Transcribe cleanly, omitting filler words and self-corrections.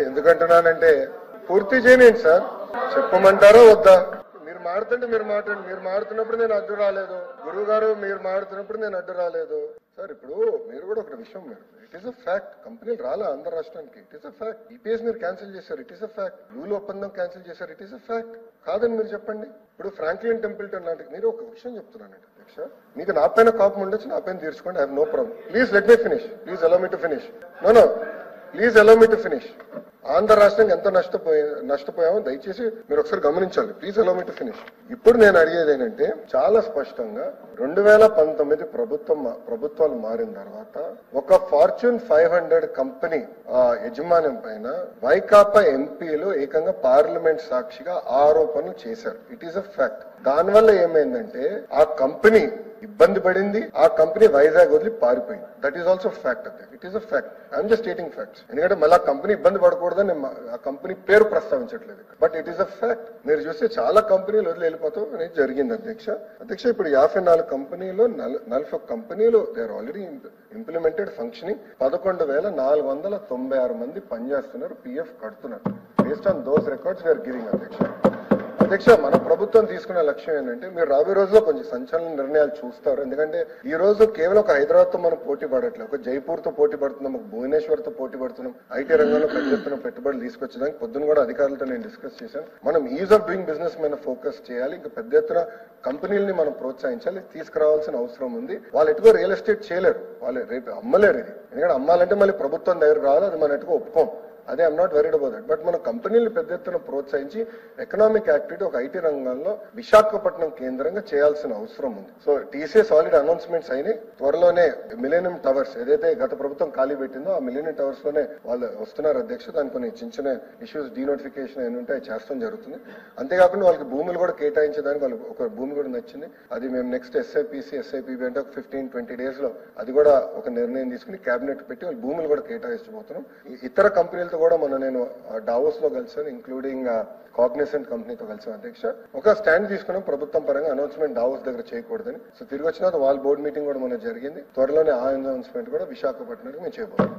ఎందుకంటున్నానంటే పూర్తి చేయనండి సార్, చెప్పమంటారో వద్దా? మీరు మాడుతుంటే మీరు మాట్లాడండి. మీరు మాడుతున్నప్పుడు నేను అడ్డు రాలేదు. గురువు గారు మీరు మాడుతున్నప్పుడు నేను అడ్డు రాలేదు సార్. ఇప్పుడు మీరు కూడా ఒక విషయం, ఇట్ ఈస్ అ ఫ్యాక్ట్. కంపెనీలు రాలా ఆంధ్ర రాష్ట్రానికి, it is a fact. EPS మీరు క్యాన్సిల్ చేశారు, it is a fact. Lulu ఒప్పందం క్యాన్సిల్ చేశారు, ఇట్ ఈస్ అ ఫ్యాక్ట్. కాదని మీరు చెప్పండి. ఇప్పుడు ఫ్రాంక్లిన్ టెంపుల్టన్ లాంటి, మీరు ఒక విషయం చెప్తున్నానండి అధ్యక్ష, మీకు నా పైన కోపం ఉండొచ్చు, నా పైన తీర్చుకోండి, I have no problem. Please let me finish, please allow me to finish. No please allow me to finish. Andhra రాష్ట్రం ఎంత నష్టపోయామో దయచేసి మీరు ఒకసారి గమనించాలి. Please allow me to finish. ఇప్పుడు నేను అడిగేది ఏంటంటే, చాలా స్పష్టంగా 2019 ప్రభుత్వాలు మారిన తర్వాత ఒక ఫార్చ్యూన్ 500 కంపెనీ యజమాన్యం పైన వైకాపా ఎంపీలు ఏకంగా పార్లమెంట్ సాక్షిగా ఆరోపణలు చేశారు. It is a fact. దానివల్ల ఏమైందంటే ఆ కంపెనీ ఇబ్బంది పడింది, ఆ కంపెనీ వైజాగ్ వదిలి పారిపోయింది. That is also fact. It is a fact. I'm just stating facts. ఎందుకంటే మళ్ళీ ఆ కంపెనీ ఇబ్బంది పడకూడదని ఆ కంపెనీ పేరు ప్రస్తావించట్లేదు, but it is a fact. మీరు చూస్తే చాలా కంపెనీలు వదిలి వెళ్ళిపోతాం అనేది జరిగింది అధ్యక్ష. ఇప్పుడు 54 కంపెనీలు 41 కంపెనీలు they are already implemented functioning. 11,496 మంది పనిచేస్తున్నారు, పిఎఫ్ కడుతున్నారు. Based on those records we're giving అధ్యక్ష. మన ప్రభుత్వం తీసుకునే లక్ష్యం ఏంటంటే, మీరు రాబోయే రోజుల్లో కొంచెం సంచలన నిర్ణయాలు చూస్తారు. ఎందుకంటే ఈ రోజు కేవలం ఒక హైదరాబాద్ తో మనం పోటీ పడట్లేదు, ఒక జైపూర్ తో పోటీ పడుతున్నాం, ఒక భువనేశ్వర్ తో పోటీ పడుతున్నాం. ఐటీ రంగంలో పెద్ద ఎత్తున పెట్టుబడులు తీసుకొచ్చడానికి పొద్దున కూడా అధికారులతో నేను డిస్కస్ చేశాను. మనం ఈజ్ ఆఫ్ డూయింగ్ బిజినెస్ మీద ఫోకస్ చేయాలి. ఇంకా పెద్ద ఎత్తున కంపెనీలని మనం ప్రోత్సహించాలి, తీసుకురావాల్సిన అవసరం ఉంది. వాళ్ళు ఎటుకో రియల్ ఎస్టేట్ చేయలేరు, వాళ్ళు రేపు అమ్మలేరు ఇది. ఎందుకంటే అమ్మాలంటే మళ్ళీ ప్రభుత్వం దగ్గర రావాలి, అది మనం ఎటుకో ఒప్పుకోం. అదే I'm not worried about that. But మన కంపెనీలు పెద్ద ఎత్తున ప్రోత్సహించి ఎకనామిక్ యాక్టివిటీ ఒక ఐటీ రంగంలో విశాఖపట్నం కేంద్రంగా చేయాల్సిన అవసరం ఉంది. సో టీసీఎస్ ఆల్రెడీ అనౌన్స్మెంట్స్ అయినాయి. త్వరలోనే మిలేనియం టవర్స్ ఏదైతే గత ప్రభుత్వం ఖాళీ పెట్టిందో ఆ మిలేనియం టవర్స్ లోనే వాళ్ళు వస్తున్నారు అధ్యక్ష. దాని కొన్ని చిన్న చిన్న ఇష్యూస్ డీనోటిఫికేషన్ అయిన ఉంటే చేస్తాం జరుగుతుంది. అంతేకాకుండా వాళ్ళకి భూములు కూడా కేటాయించడానికి వాళ్ళు ఒక భూమి కూడా నచ్చింది. అది మేము నెక్స్ట్ ఎస్ఐపిబి అంటే ఒక 15-20 days లో అది కూడా ఒక నిర్ణయం తీసుకుని కేబినెట్ పెట్టి వాళ్ళు భూములు కూడా కేటాయించబోతున్నాం. ఇతర కంపెనీలతో కూడా నేను డావోస్ లో కలిసాను, ఇంక్లూడింగ్ కాగ్నిసెంట్ కంపెనీతో కలిసాను అధ్యక్ష. ఒక స్టాండ్ తీసుకున్నాం ప్రభుత్వం పరంగా, అనౌన్స్మెంట్ డావోస్ దగ్గర చేయకూడదని. సో తిరిగి వచ్చిన వాళ్ళ బోర్డు మీటింగ్ కూడా జరిగింది. త్వరలోనే ఆ అనౌన్స్మెంట్ కూడా విశాఖపట్నానికి మేము చేయబోతున్నాం.